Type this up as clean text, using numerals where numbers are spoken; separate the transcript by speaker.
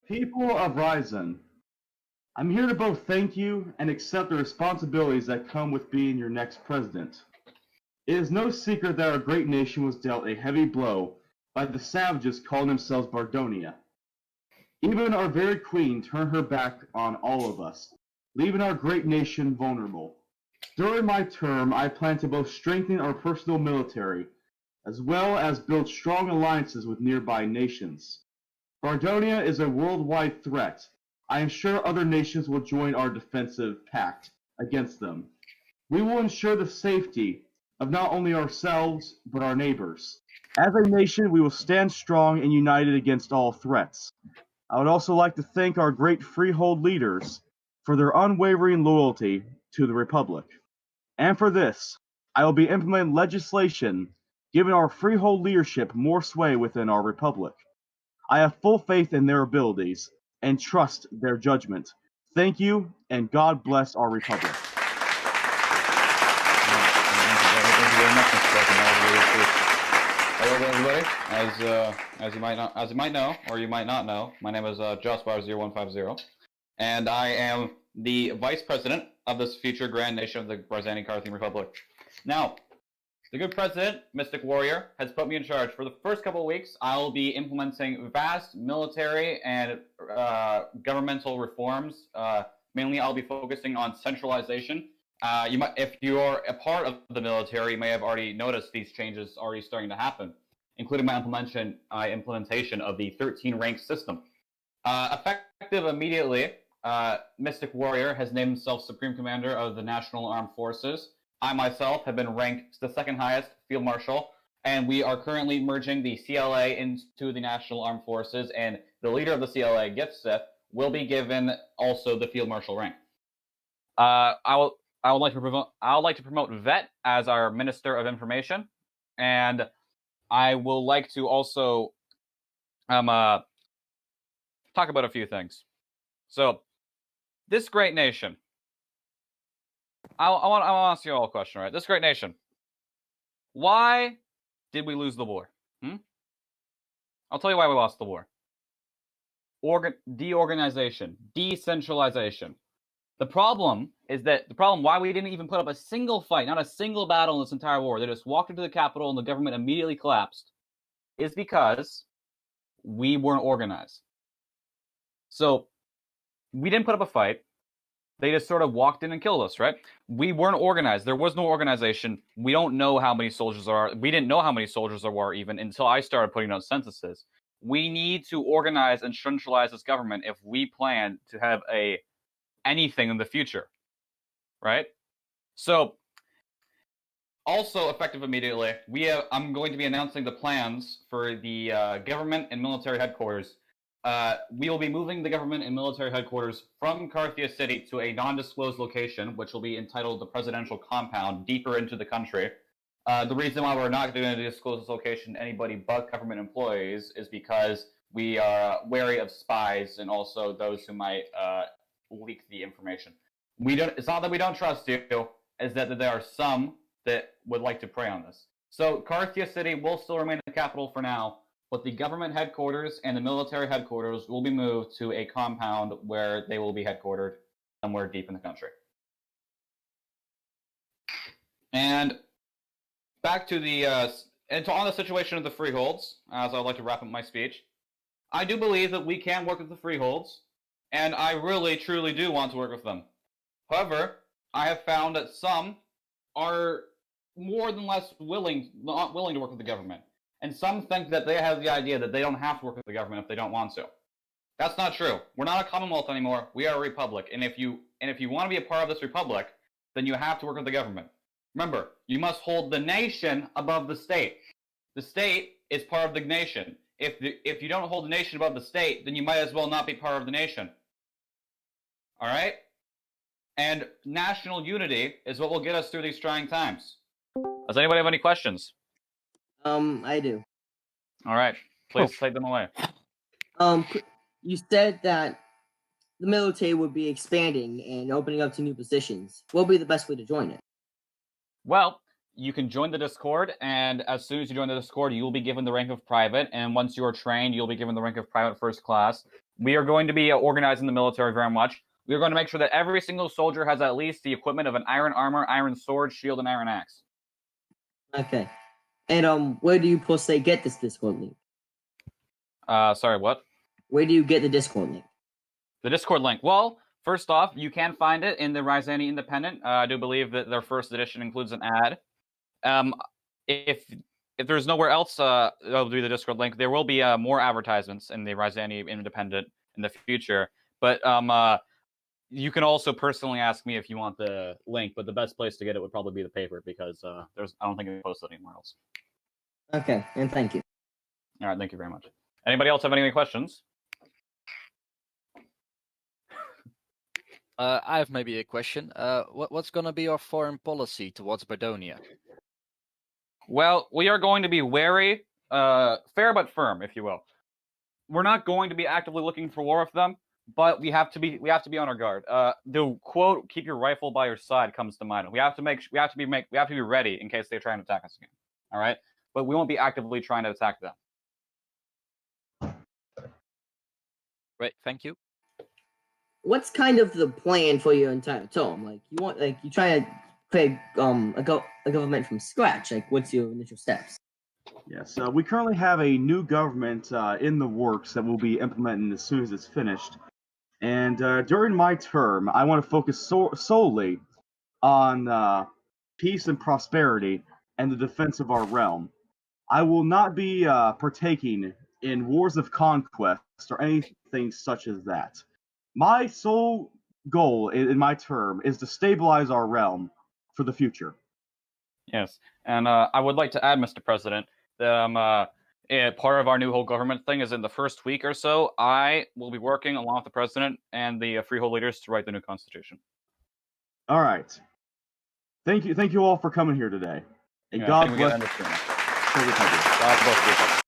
Speaker 1: People of Ryzan, I'm here to both thank you and accept the responsibilities that come with being your next president. It is no secret that our great nation was dealt a heavy blow by the savages calling themselves Bardonia. Even our very queen turned her back on all of us, leaving our great nation vulnerable. During my term, I plan to both strengthen our personal military, as well as build strong alliances with nearby nations. Bardonia is a worldwide threat. I am sure other nations will join our defensive pact against them. We will ensure the safety of not only ourselves, but our neighbors. As a nation, we will stand strong and united against all threats. I would also like to thank our great freehold leaders for their unwavering loyalty to the Republic. And for this, I will be implementing legislation giving our freehold leadership more sway within our Republic. I have full faith in their abilities and trust their judgment. Thank you, and God bless our Republic.
Speaker 2: Thank you very much, Mr. President. I really appreciate it. Hello, everybody. As you might know, or you might not know, my name is Jospar0150, and I am the Vice President of this future Grand Nation of the Ryzani-Carthyian Republic. Now, the good President, Mysticwarrior, has put me in charge. For the first couple of weeks, I'll be implementing vast military and governmental reforms. Mainly, I'll be focusing on centralization. If you're a part of the military, you may have already noticed these changes already starting to happen, including my implementation of the 13-rank system. Effective immediately, Mysticwarrior has named himself Supreme Commander of the National Armed Forces. I myself have been ranked the second highest Field Marshal, and we are currently merging the CLA into the National Armed Forces, and the leader of the CLA, Gifsith, will be given also the Field Marshal rank. I would like to promote Vet as our Minister of Information, and I will like to also talk about a few things. So, this great nation. I want to ask you all a question, right? This great nation. Why did we lose the war? I'll tell you why we lost the war. Deorganization, decentralization. The problem why we didn't even put up a single fight, not a single battle in this entire war. They just walked into the Capitol and the government immediately collapsed, is because we weren't organized. So we didn't put up a fight. They just sort of walked in and killed us, right? We weren't organized. There was no organization. We don't know how many soldiers there are. We didn't know how many soldiers there were even until I started putting out censuses. We need to organize and centralize this government if we plan to have anything in the future, right? So, also effective immediately, I'm going to be announcing the plans for the government and military headquarters. We will be moving the government and military headquarters from Carthia City to a non-disclosed location, which will be entitled the Presidential Compound, deeper into the country. The reason why we're not going to disclose this location to anybody but government employees is because we are wary of spies and also those who might leak the information. It's not that we don't trust you, it's that there are some that would like to prey on this. So Carthia City will still remain the capital for now, but the government headquarters and the military headquarters will be moved to a compound where they will be headquartered somewhere deep in the country. And back to on the situation of the freeholds, as I'd like to wrap up my speech, I do believe that we can work with the freeholds, and I really, truly do want to work with them. However, I have found that some are more than less not willing to work with the government. And some think that they have the idea that they don't have to work with the government if they don't want to. That's not true. We're not a commonwealth anymore. We are a republic. And if you want to be a part of this republic, then you have to work with the government. Remember, you must hold the nation above the state. The state is part of the nation. If you don't hold the nation above the state, then you might as well not be part of the nation. All right? And national unity is what will get us through these trying times. Does anybody have any questions?
Speaker 3: I do.
Speaker 2: All right. Please take them away.
Speaker 3: You said that the military would be expanding and opening up to new positions. What would be the best way to join it?
Speaker 2: Well, you can join the Discord, and as soon as you join the Discord, you will be given the rank of private, and once you are trained, you'll be given the rank of private first class. we are going to be organizing the military very much. We are going to make sure that every single soldier has at least the equipment of an iron armor, iron sword, shield, and iron axe.
Speaker 3: Okay. And where do you per se get this Discord link?
Speaker 2: Sorry, what?
Speaker 3: Where do you get the Discord link?
Speaker 2: The Discord link. Well, first off, you can find it in the Ryzani Independent. I do believe that their first edition includes an ad. If there's nowhere else that'll be the Discord link, there will be more advertisements in the Ryzani Independent in the future. But you can also personally ask me if you want the link. But the best place to get it would probably be the paper because I don't think it's posted anywhere else.
Speaker 3: Okay, and thank you.
Speaker 2: All right, thank you very much. Anybody else have any questions?
Speaker 4: I have maybe a question. What's going to be our foreign policy towards Bardonia?
Speaker 2: Well, we are going to be wary, fair but firm, if you will. We're not going to be actively looking for war with them, but we have to be on our guard. The quote "keep your rifle by your side" comes to mind. We have to be ready in case they try and attack us again. All right, but we won't be actively trying to attack them.
Speaker 4: Great, thank you.
Speaker 3: What's kind of the plan for your entire term? Like you try to create a government from scratch. Like, what's your initial steps?
Speaker 1: Yes, we currently have a new government in the works that we'll be implementing as soon as it's finished. And during my term, I want to focus solely on peace and prosperity and the defense of our realm. I will not be partaking in wars of conquest or anything such as that. My sole goal in my term is to stabilize our realm for the future.
Speaker 2: Yes, and I would like to add, Mr. President, that part of our new whole government thing is in the first week or so, I will be working along with the president and the freehold leaders to write the new constitution.
Speaker 1: All right. Thank you all for coming here today. And God bless.
Speaker 2: God bless you.